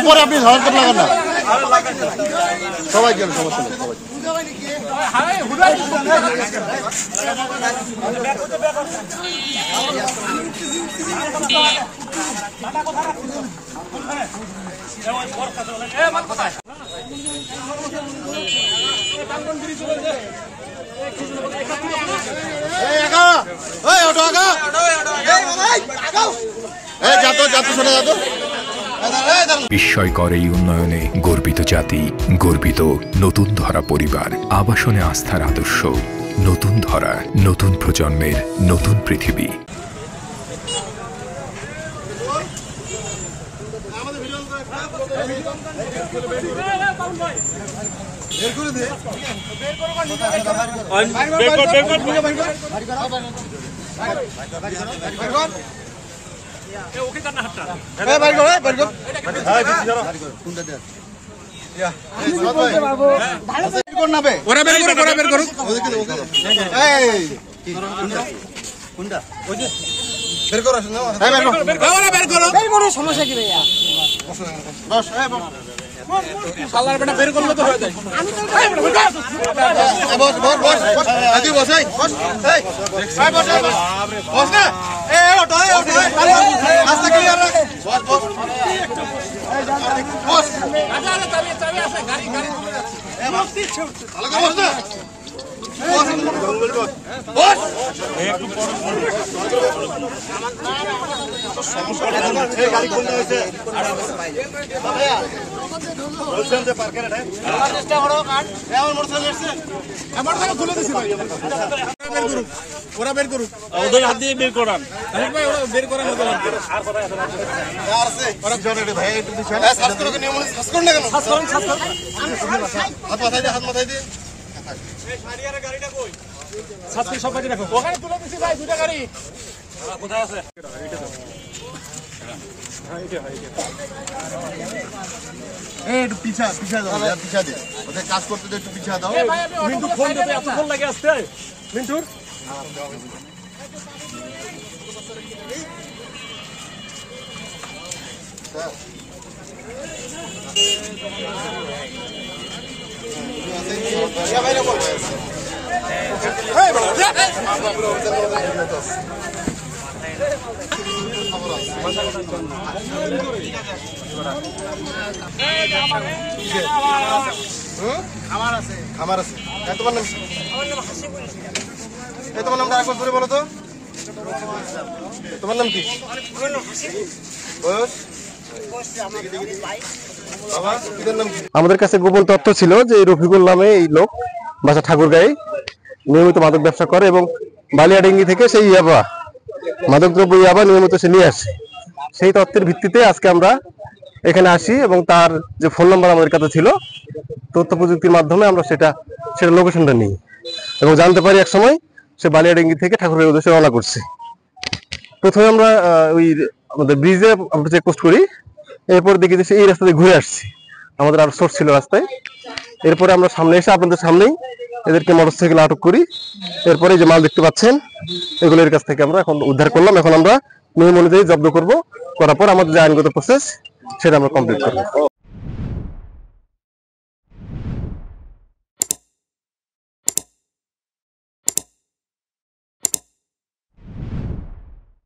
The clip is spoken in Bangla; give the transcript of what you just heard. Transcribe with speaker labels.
Speaker 1: পরে আপনি ঝড় লাগান না সবাই গেল সমস্যা নেই
Speaker 2: বিস্ময়কর এই উন্নয়নে গর্বিত জাতি, গর্বিত নতুন ধরা পরিবার, আবাসনে আস্থার আদর্শ, নতুন ধরা, নতুন প্রজন্মের নতুন পৃথিবী।
Speaker 3: সমস্যা কি ভাইয়া
Speaker 4: শালার বেটা বের করলে তো হয়ে যায়
Speaker 1: বস বস বস আদি বস এই বস এই বস বস না এ ওটো রাস্তা ক্লিয়ার রাখ বস বস বস
Speaker 4: আরে আরে চাবি আছে গাড়ি চলে যাচ্ছে
Speaker 1: এ বস আলাদা বস না বস বস একটু পর সমস্যা এই গাড়ি কোন হয়েছে ভাইয়া বলছেন যে পার্কের এটা চেষ্টা করো কাট এমন মোটরসাইকেল এসেছে আমার তো খুলে দিছি ভাই বের করুন ওরা বের করুন ওদের হাত দিয়ে বের করান আরে ভাই ওরা বের করার মতো লাগবে আর কথা আছে আর আছে ওরা জোরে ভাই একটু দিছেন সার্চ করো নিয়ম সার্চ করুন না কেন সার্চ করুন হাত মাথায় দিয়ে এই শাড়িয়ার গাড়িটা কই সার্চ করে সব কাটি রাখো ওখানে তুলে দিছি ভাই দুইটা গাড়ি কোথায় আছে এইটা দাও হ্যাঁ এইটা একটু পিছা দাও পিছা দে ওদের কাজ করতে দে একটু পিছা দাও মিন্টু ফোন দিতে এত ফোন লাগে আসতে মিন্টুর খামার আছে তোমার নাম তোমার নামটা একবার ধরে বলো তো তোমার নাম কি বয়স
Speaker 5: আমাদের কাছে গোপন তথ্য ছিল যে রফিকুল নামে এই লোক বাসা ঠাকুরগাঁয়ে নিয়মিত মাদক ব্যবসা করে এবং বালিয়াডাঙ্গি থেকে সেই ইয়াবা মাদকদ্রব্য ইয়াবা নিয়মিত সে নিয়ে আসে। সেই তথ্যের ভিত্তিতে আজকে আমরা এখানে আসি এবং তার যে ফোন নাম্বার আমাদের কাছে ছিল তথ্য প্রযুক্তির মাধ্যমে আমরা সেটা লোকেশনটা নিই এবং জানতে পারি এক সময় সে বালিয়াডাঙ্গি থেকে ঠাকুরগাঁয়ের উদ্দেশ্যে রওনা করছে। প্রথমে আমরা ওই আমাদের ব্রিজে আমরা চেকপোস্ট করি, এরপর দেখি যে এই রাস্তা দিয়ে ঘুরে আসছি, আমাদের আরো সোর্স ছিল রাস্তায়। এরপরে আমরা সামনে এসে আপনাদের সামনেই এদেরকে মোটরসাইকেল আটক করি। এরপরে যে মাল দেখতে পাচ্ছেন এগুলোর কাছ থেকে আমরা এখন উদ্ধার করলাম। এখন আমরা নিয়ম অনুযায়ী জব্দ করার পর আমাদের যে আইনগত প্রসেস সেটা আমরা কমপ্লিট করবো।